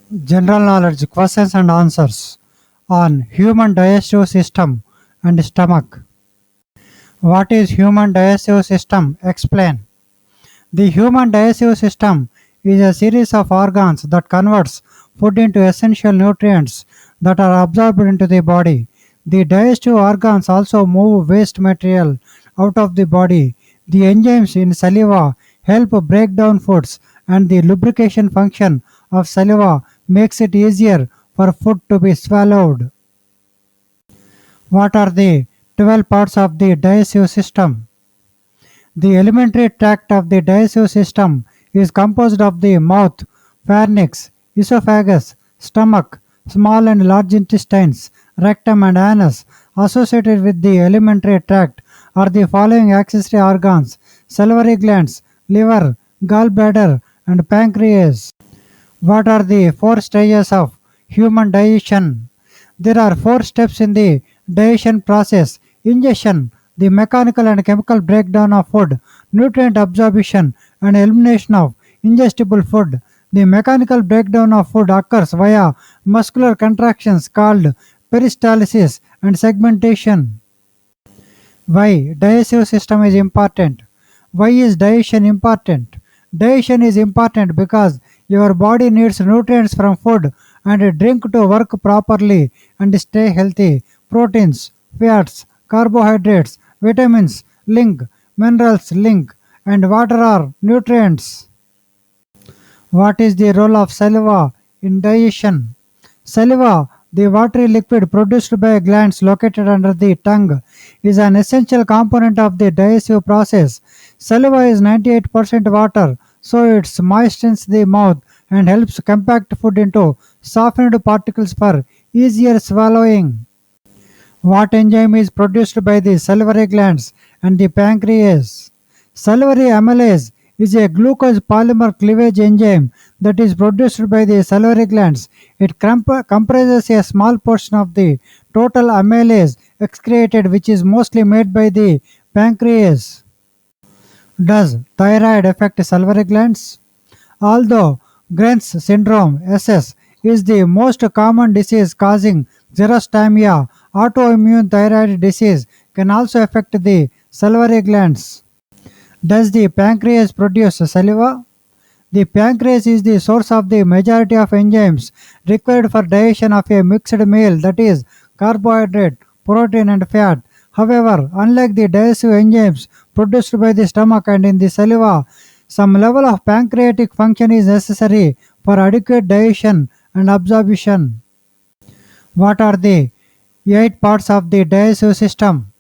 General knowledge questions and answers on human digestive system and stomach. What is human digestive system? Explain. The human digestive system is a series of organs that converts food into essential nutrients that are absorbed into the body. The digestive organs also move waste material out of the body. The enzymes in saliva help break down foods, and the lubrication function of saliva makes it easier for food to be swallowed. What are the 12 parts of the digestive system? The alimentary tract of the digestive system is composed of the mouth, pharynx, esophagus, stomach, small and large intestines, rectum, and anus. Associated with the alimentary tract are the following accessory organs: salivary glands, liver, gallbladder, and pancreas. What are the four stages of human digestion? There are four steps in the digestion process: ingestion, the mechanical and chemical breakdown of food; nutrient absorption and elimination of ingestible food. The mechanical breakdown of food occurs via muscular contractions called peristalsis and segmentation. Why digestive system is important? Why is digestion important? Digestion is important because your body needs nutrients from food and drink to work properly and stay healthy. Proteins, fats, carbohydrates, vitamins, link, minerals, link, and water are nutrients. What is the role of saliva in digestion? Saliva, the watery liquid produced by glands located under the tongue, is an essential component of the digestive process. Saliva is 98% water, so it moistens the mouth and helps compact food into softened particles for easier swallowing. What enzyme is produced by the salivary glands and the pancreas? Salivary amylase is a glucose polymer cleavage enzyme that is produced by the salivary glands. It comprises a small portion of the total amylase excreted, which is mostly made by the pancreas. Does thyroid affect salivary glands? Although Grenz syndrome (SS) is the most common disease causing xerostomia, autoimmune thyroid disease can also affect the salivary glands. Does the pancreas produce saliva? The pancreas is the source of the majority of enzymes required for digestion of a mixed meal, that is, carbohydrate, protein, and fat. However, unlike the digestive enzymes produced by the stomach and in the saliva, some level of pancreatic function is necessary for adequate digestion and absorption. What are the 8 parts of the digestive system?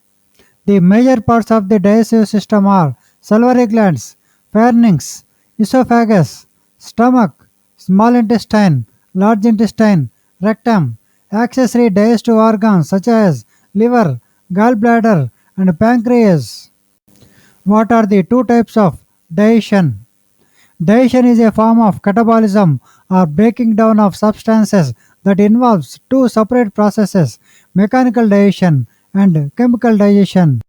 The major parts of the digestive system are salivary glands, pharynx, esophagus, stomach, small intestine, large intestine, rectum, accessory digestive organs such as liver, gallbladder, and pancreas. What are the two types of digestion? Digestion is a form of catabolism or breaking down of substances that involves two separate processes: mechanical digestion and chemical digestion.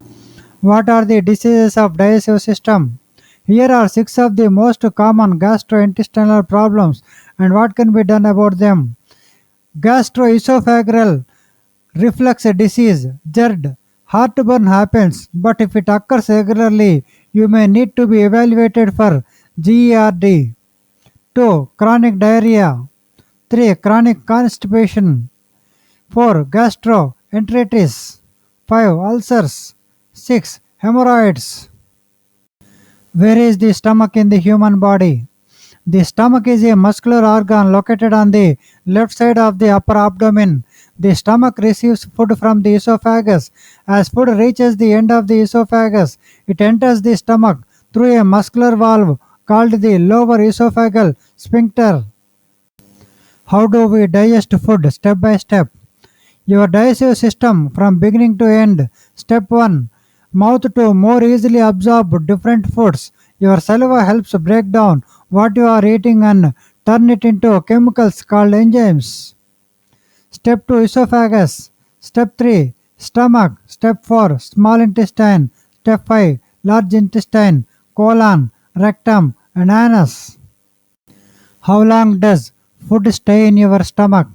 What are the diseases of digestive system? Here are 6 of the most common gastrointestinal problems and what can be done about them. Gastroesophageal reflux disease (GERD). Heartburn happens, but if it occurs regularly, you may need to be evaluated for GERD. 2. Chronic diarrhea. 3. Chronic constipation. 4. Gastroenteritis. 5. Ulcers. 6. Hemorrhoids. Where is the stomach in the human body? The stomach is a muscular organ located on the left side of the upper abdomen. The stomach receives food from the esophagus. As food reaches the end of the esophagus, it enters the stomach through a muscular valve called the lower esophageal sphincter. How do we digest food step by step? Your digestive system from beginning to end. Step 1. Mouth to more easily absorb different foods. Your saliva helps break down what you are eating and turn it into chemicals called enzymes. Step 2. Esophagus. Step 3. Stomach. Step 4. Small intestine. Step 5. Large intestine, colon, rectum, and anus. How long does food stay in your stomach?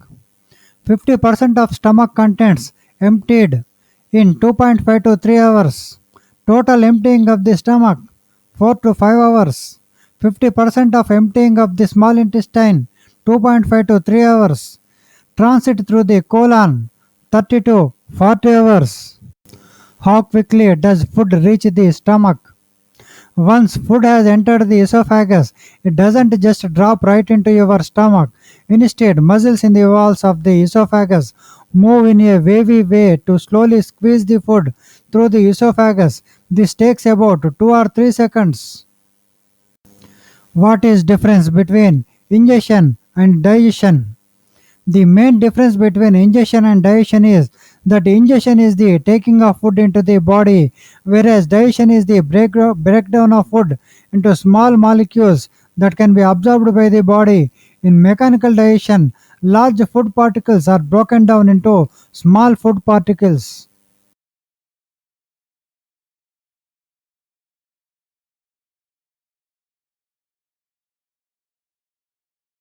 50% of stomach contents emptied in 2.5 to 3 hours. Total emptying of the stomach 4 to 5 hours. 50% of emptying of the small intestine 2.5 to 3 hours. Transit through the colon 30 to 40 hours. How quickly does food reach the stomach? Once food has entered the esophagus, it doesn't just drop right into your stomach. Instead, muscles in the walls of the esophagus move in a wavy way to slowly squeeze the food through the esophagus. This takes about 2 or 3 seconds. What is difference between ingestion and digestion? The main difference between ingestion and digestion is that ingestion is the taking of food into the body, whereas digestion is the breakdown of food into small molecules that can be absorbed by the body. In mechanical digestion, large food particles are broken down into small food particles.